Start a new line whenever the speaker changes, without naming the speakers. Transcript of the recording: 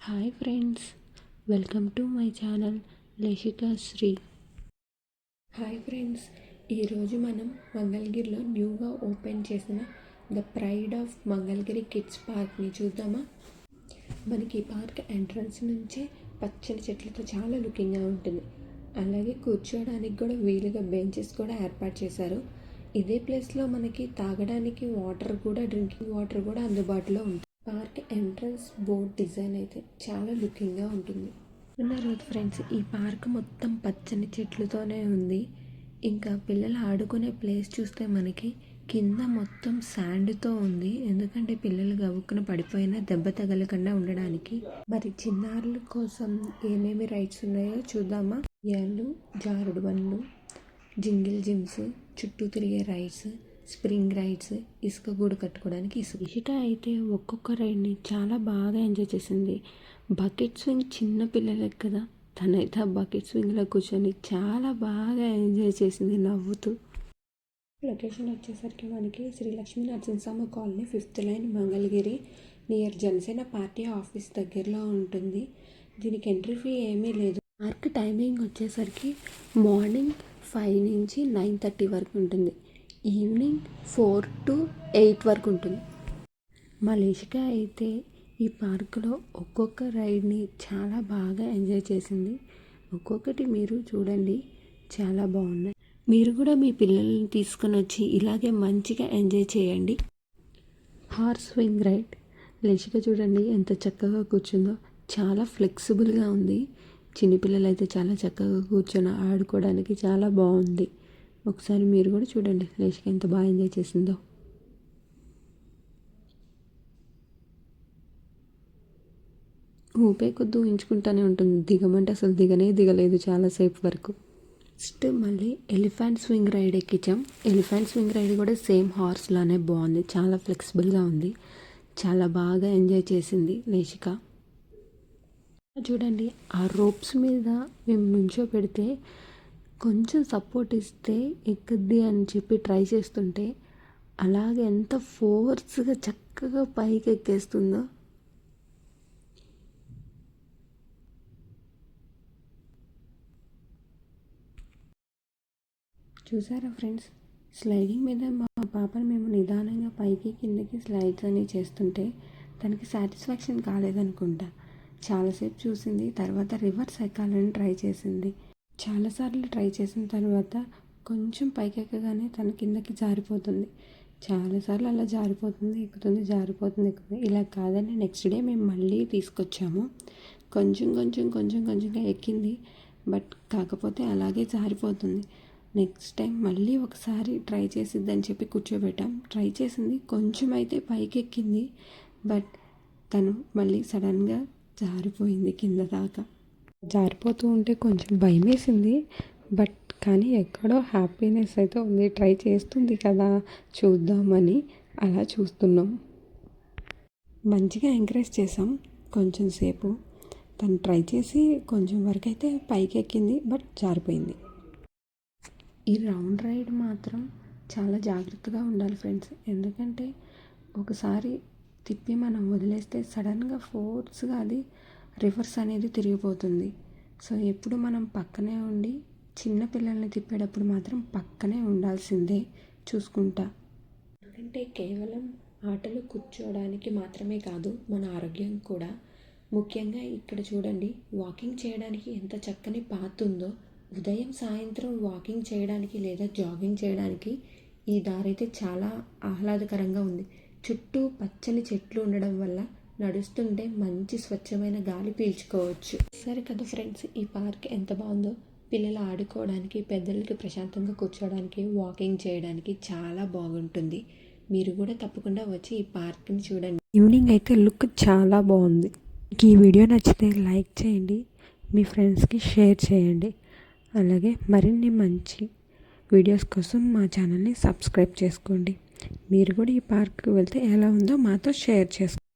Hi friends, welcome to my channel Leshika Sri. Hi friends, ఈరోజు మనం మంగళగిరిలో న్యూగా ఓపెన్ చేసిన the pride of Mangalagiri kids పార్క్ని చూద్దామా. మనకి ఈ పార్క్ ఎంట్రన్స్ నుంచే పచ్చని చెట్లతో చాలా లుకింగ్గా ఉంటుంది. అలాగే కూర్చోడానికి కూడా వీలుగా బెంచెస్ కూడా ఏర్పాటు చేశారు. ఇదే ప్లేస్లో మనకి తాగడానికి డ్రింకింగ్ వాటర్ కూడా అందుబాటులో ఉంటుంది. పార్క్ ఎంట్రన్స్ బోర్డ్ డిజైన్ అయితే చాలా లుకింగ్గా ఉంటుంది. ఉన్నారు ఫ్రెండ్స్, ఈ పార్క్ మొత్తం పచ్చని చెట్లతోనే ఉంది. ఇంకా పిల్లలు ఆడుకునే ప్లేస్ చూస్తే మనకి కింద మొత్తం శాండ్తో ఉంది. ఎందుకంటే పిల్లలు గవ్వుక్కున పడిపోయినా దెబ్బ తగలకుండా ఉండడానికి. మరి చిన్నారుల కోసం ఏమేమి రైడ్స్ ఉన్నాయో చూద్దామా. ఉయ్యాలు, జారుడు బండ్లు, జింగిల్ జిమ్స్, చుట్టూ తిరిగే రైడ్స్, స్ప్రింగ్ రైడ్స్, ఇసుక గూడు కట్టుకోవడానికి ఇసుక అయితే ఒక్కొక్క రైడ్ని చాలా బాగా ఎంజాయ్ చేసింది. బకెట్ స్వింగ్ చిన్న పిల్లలకి కదా, తనైతే ఆ బకెట్ స్వింగ్లో కూర్చొని చాలా బాగా ఎంజాయ్ చేసింది నవ్వుతూ. లొకేషన్ వచ్చేసరికి మనకి Sri Lakshmi Narasimhaswamy colony 5th line Mangalagiri near Janasena party office దగ్గరలో ఉంటుంది. దీనికి ఎంట్రీ ఫీ ఏమీ లేదు. పార్క్ టైమింగ్ వచ్చేసరికి మార్నింగ్ 5 నుంచి 9:30 వరకు ఉంటుంది. ఈవినింగ్ 4 to 8 వరకు ఉంటుంది. మలేషికా అయితే ఈ పార్కులో ఒక్కొక్క రైడ్ని చాలా బాగా ఎంజాయ్ చేసింది. ఒక్కొక్కటి మీరు చూడండి, చాలా బాగున్నాయి. మీరు కూడా మీ పిల్లల్ని తీసుకొని వచ్చి ఇలాగే మంచిగా ఎంజాయ్ చేయండి. హార్స్ స్వింగ్ రైడ్, లేషిక చూడండి ఎంత చక్కగా కూర్చుందో. చాలా ఫ్లెక్సిబుల్గా ఉంది. చిన్నపిల్లలు అయితే చాలా చక్కగా కూర్చొని ఆడుకోవడానికి చాలా బాగుంది. ఒకసారి మీరు కూడా చూడండి లేషిక ఎంత బాగా ఎంజాయ్ చేసిందో. ఊపే కొద్దు ఊహించుకుంటూనే ఉంటుంది. దిగమంటే అసలు దిగలేదు చాలాసేపు వరకు. నెక్స్ట్ మళ్ళీ ఎలిఫెంట్ స్వింగ్ రైడ్ ఎక్కించాం. ఎలిఫెంట్ స్వింగ్ రైడ్ కూడా సేమ్ హార్స్ లానే బాగుంది. చాలా ఫ్లెక్సిబుల్గా ఉంది. చాలా బాగా ఎంజాయ్ చేసింది లేషిక. చూడండి, ఆ రోప్స్ మీద మేము నుంచో పెడితే కొంచెం సపోర్ట్ ఇస్తే ఎక్కద్ది అని చెప్పి ట్రై చేస్తుంటే అలాగే ఎంత ఫోర్స్గా చక్కగా పైకి ఎక్కేస్తుందో. చూసారా ఫ్రెండ్స్, స్లైడింగ్ మీద మా పాపని మేము నిదానంగా పైకి కిందకి స్లైడ్స్ అని చేస్తుంటే తనకి సాటిస్ఫాక్షన్ కాలేదనుకుంటా. చాలాసేపు చూసింది. తర్వాత రివర్స్ ఎక్కాలని ట్రై చేసింది. చాలాసార్లు ట్రై చేసిన తర్వాత కొంచెం పైకెక్కగానే తన కిందకి జారిపోతుంది. చాలాసార్లు అలా జారిపోతుంది. ఇలా కాదని నెక్స్ట్ డే మేము మళ్ళీ తీసుకొచ్చాము. కొంచెంగా ఎక్కింది. బట్ కాకపోతే అలాగే జారిపోతుంది. నెక్స్ట్ టైం మళ్ళీ ఒకసారి ట్రై చేసిద్దని చెప్పి కూర్చోబెట్టాం. ట్రై చేసింది, కొంచెం అయితే పైకి ఎక్కింది. బట్ తను మళ్ళీ సడన్గా జారిపోయింది కింద దాకా. జారిపోతూ ఉంటే కొంచెం భయం వేసింది. బట్ కానీ ఎక్కడో హ్యాపీనెస్ అయితే ఉంది. ట్రై చేస్తుంది కదా, చూద్దామని అలా చూస్తున్నాం. మంచిగా ఎంకరేజ్ చేసాం. కొంచెం సేపు తను ట్రై చేసి కొంచెం వరకు అయితే పైకి ఎక్కింది. బట్ జారిపోయింది. ఈ రౌండ్ రైడ్ మాత్రం చాలా జాగ్రత్తగా ఉండాలి ఫ్రెండ్స్. ఎందుకంటే ఒకసారి తిప్పి మనం వదిలేస్తే సడన్గా ఫోర్స్గా అది రివర్స్ అనేది తిరిగిపోతుంది. సో ఎప్పుడు మనం పక్కనే ఉండి చిన్న పిల్లల్ని తిప్పేటప్పుడు మాత్రం పక్కనే ఉండాల్సిందే చూసుకుంటా. ఎందుకంటే కేవలం ఆటలు కూర్చోవడానికి మాత్రమే కాదు, మన ఆరోగ్యం కూడా. ముఖ్యంగా ఇక్కడ చూడండి, వాకింగ్ చేయడానికి ఎంత చక్కని పాత్ ఉందో. ఉదయం సాయంత్రం వాకింగ్ చేయడానికి లేదా జాగింగ్ చేయడానికి ఈ దారి అయితే చాలా ఆహ్లాదకరంగా ఉంది. చుట్టూ పచ్చని చెట్లు ఉండడం వల్ల నడుస్తుంటే మంచి స్వచ్ఛమైన గాలి పీల్చుకోవచ్చు. సరే కదా ఫ్రెండ్స్, ఈ పార్క్ ఎంత బాగుందో. పిల్లలు ఆడుకోవడానికి, పెద్దలకి ప్రశాంతంగా కూర్చోవడానికి, వాకింగ్ చేయడానికి చాలా బాగుంటుంది. మీరు కూడా తప్పకుండా వచ్చి ఈ పార్క్ని చూడండి. ఈవినింగ్ అయితే లుక్ చాలా బాగుంది. ఈ వీడియో నచ్చితే లైక్ చేయండి, మీ ఫ్రెండ్స్కి షేర్ చేయండి. అలాగే మరిన్ని మంచి వీడియోస్ కోసం మా ఛానల్ని సబ్స్క్రైబ్ చేసుకోండి. మీరు కూడా ఈ పార్క్కి వెళ్తే ఎలా ఉందో మాతో షేర్ చేసుకోండి.